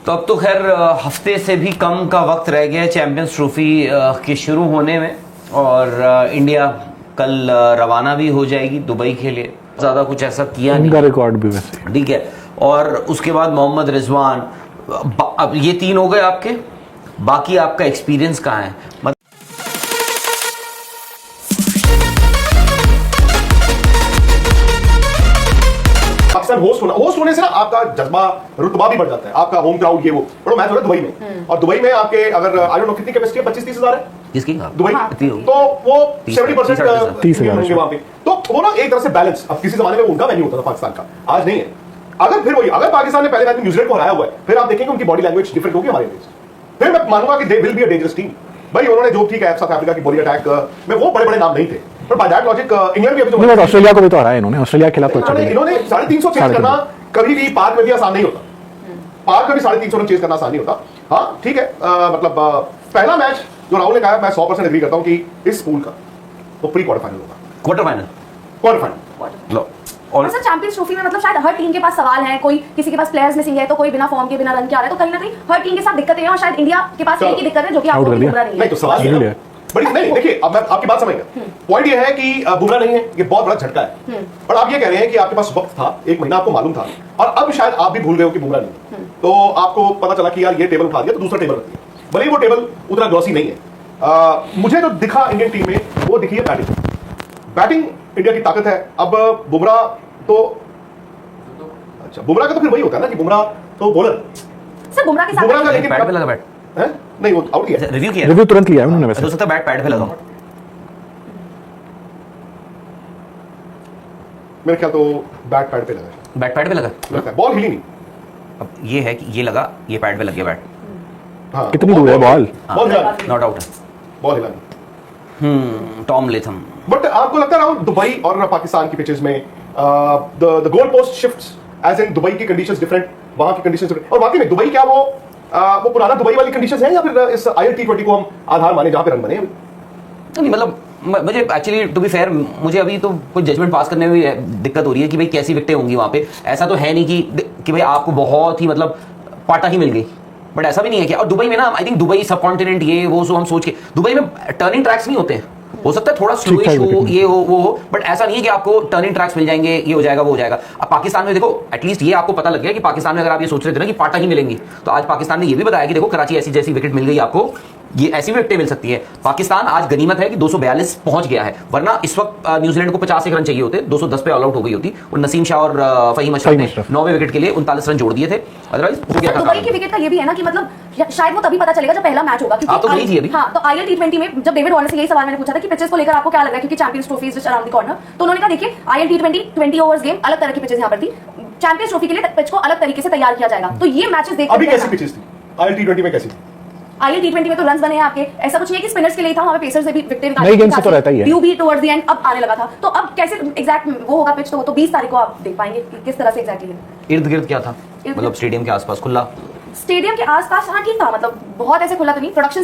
तो अब तो खैर हफ्ते से भी कम का वक्त रह गया है चैंपियंस ट्रॉफी के शुरू होने में, और इंडिया कल रवाना भी हो जाएगी दुबई के लिए। ज़्यादा कुछ ऐसा किया नहीं, रिकॉर्ड भी वैसे ठीक है। और उसके बाद मोहम्मद रिजवान, अब ये 3 हो गए आपके। बाकी आपका एक्सपीरियंस कहाँ है? पाकिस्तान होस्ट होने से ना आपका जज्बा, रुतबा भी बढ़ जाता है, आपका होम क्राउड, ये वो। बड़ा मैच हो रहा है दुबई में, और दुबई में आपके अगर आई डोंट नो कितनी कैपेसिटी है, 25-30 हजार है किसकी दुबई, तो वो 70% 30,000 होंगे वहां पे। तो वो ना एक तरह से बैलेंस, अब किसी जमाने में उनका वेन्यू होता था पाकिस्तान का, आज नहीं है। अगर फिर वही, अगर पाकिस्तान ने पहले मैच में न्यूजीलैंड को हराया हुआ है, फिर आप देखेंगे उनकी बॉडी लैंग्वेज डिफरेंट होगी हमारे अगेंस्ट। फिर मैं मानूंगा कि they will be a dangerous team. भाई उन्होंने जो ठीक है साउथ अफ्रीका की बॉडी अटैक में, वो बड़े बड़े नाम नहीं थे, पर बाय दैट लॉजिक इंग्लैंड भी अभी ऑस्ट्रेलिया को भी तो हराया इन्होंने, ऑस्ट्रेलिया के खिलाफ तो अच्छा खेला। इन्होंने 350 चेस करना कभी भी पार्क में भी आसान नहीं होता, पार्क में भी 350 रन चेस करना आसान नहीं होता। हाँ ठीक है, मतलब पहला मैच जो राहुल ने कहा, मैं 100% एग्री करता हूं कि इस पूल का तो प्री क्वार्टर फाइनल होगा, क्वार्टर फाइनल। और सर चैंपियंस ट्रॉफी में मतलब शायद हर टीम के पास सवाल है, कोई किसी के पास प्लेयर्स मिसिंग है, तो कोई बिना फॉर्म के बिना रन के आ रहा है, तो कहीं ना कहीं हर टीम के साथ दिक्कतें हैं, और शायद इंडिया के पास एक ही दिक्कत है जो कि आपको बुमराह नहीं तो सवाल है बड़ी नहीं। देखिए अब मैं आपकी बात समझ गया, पॉइंट ये है कि बुमराह नहीं है, ये बहुत बड़ा झटका है। पर आप ये कह रहे हैं कि आपके पास वक्त था, 1 महीना आपको मालूम था, और अब शायद आप भी भूल गए हो कि बुमराह नहीं है, तो आपको पता चला कि यार ये टेबल उठा दिया तो दूसरा टेबल रख दिया, भले ही वो टेबल उतना ग्लॉसी नहीं है। मुझे जो दिखा इंडियन टीम में, वो दिखी है बैटिंग इंडिया की ताकत है। अब बुमराह तो अच्छा, बुमराह का तो फिर वही होता है ना कि बुमराह तो बॉलर, सर बुमराह के साथ बुमराह का लेकिन पैड पे लगा, बैट है नहीं, वो आउट किया, रिव्यू तुरंत लिया है उन्होंने वैसे। हो सकता है बैट पैड पे लगा, मेरे ख्याल तो बैट पैड पे लगा, बैट पैड पे लगा, लगता है बॉल हिली नहीं। अब ये है कि ये लगा, ये पैड पे लग गया बैट। हाँ, कितनी दूर है बॉल? बॉल हिला, नॉट आउट है। बॉल हिला नहीं। Tom Latham. बट आपको लगता है राहुल, दुबई और पाकिस्तान की पिचेस में the goal post shifts, as in Dubai की कंडीशंस डिफरेंट, वहां की कंडीशंस डिफरेंट, और वाकई में दुबई क्या वो पुराना दुबई वाली कंडीशंस है, या फिर इस IL T20 को हम आधार माने जहां पे रन बने? नहीं मतलब मुझे एक्चुअली टू बी फेयर, मुझे अभी तो कोई जजमेंट पास करने में दिक्कत हो रही है कि भाई कैसी विकेटें होंगी वहां पे। ऐसा तो है नहीं कि भाई आपको बहुत ही मतलब पाटा ही मिल गई, बट ऐसा भी नहीं है कि, और दुबई में ना आई थिंक दुबई सब कॉन्टिनेंट ये वो सो हम सोच के, दुबई में टर्निंग ट्रैक्स नहीं होते हैं, हो सकता है थोड़ा स्लोइश हो, ये हो वो हो, बट ऐसा नहीं है कि आपको टर्निंग ट्रैक्स मिल जाएंगे, ये हो जाएगा वो हो जाएगा। अब पाकिस्तान में देखो, एटलीस्ट ये आपको पता लग गया कि पाकिस्तान में अगर आप ये सोच रहे थे ना कि पाटा ही मिलेंगी, तो आज पाकिस्तान ने ये भी बताया कि देखो कराची ऐसी जैसी विकेट मिल गई आपको, ये ऐसी विकेटें मिल सकती है। पाकिस्तान आज गनीमत है कि 242 पहुंच गया है, वरना इस वक्त न्यूजीलैंड को 51 रन चाहिए होते, 210 पे ऑल आउट हो गई होती, और नसीम शाह और फहीम अशरफ ने 9वें विकेट के लिए 39 रन जोड़ दिए थे, अदरवाइज हो गया था। दुबई की विकेट का ये भी है ना कि मतलब शायद वो तभी पता चलेगा जब पहला मैच होगा, आप तो गई थी अभी। हाँ, तो IL T20 में जब डेविड वॉर्नर से यही सवाल मैंने पूछा था कि पिचेस को लेकर आपको क्या लग रहा है, क्योंकि champions trophy is just around the corner, तो उन्होंने कहा देखिए IL T20 20 ओवर्स गेम, अलग तरह की पिचेस यहाँ पर थी, चैंपियंस ट्रॉफी के लिए पिच को अलग तरीके से तैयार किया जाएगा, तो ये मैचेस देखकर अभी कैसी पिचेस थी IL T20 में? कैसी IL T20 में तो रन्स बने हैं आपके, ऐसा कुछ नहीं है कि स्पिनर्स के लिए था, वहां पे पेसर्स से भी विकेट नई गेम से तो रहता ही है, ड्यू भी टुवर्ड्स द एंड अब आने लगा था, तो अब कैसे एग्जैक्ट वो होगा पिच, तो 20 तारीख को आप देख पाएंगे कि किस तरह से एग्जैक्टली है। इर्द गिर्द क्या था, मतलब स्टेडियम के आसपास खुला, स्टेडियम के आसपास हाँ ठीक था, मतलब बहुत ऐसे खुला तो नहीं, प्रोडक्शन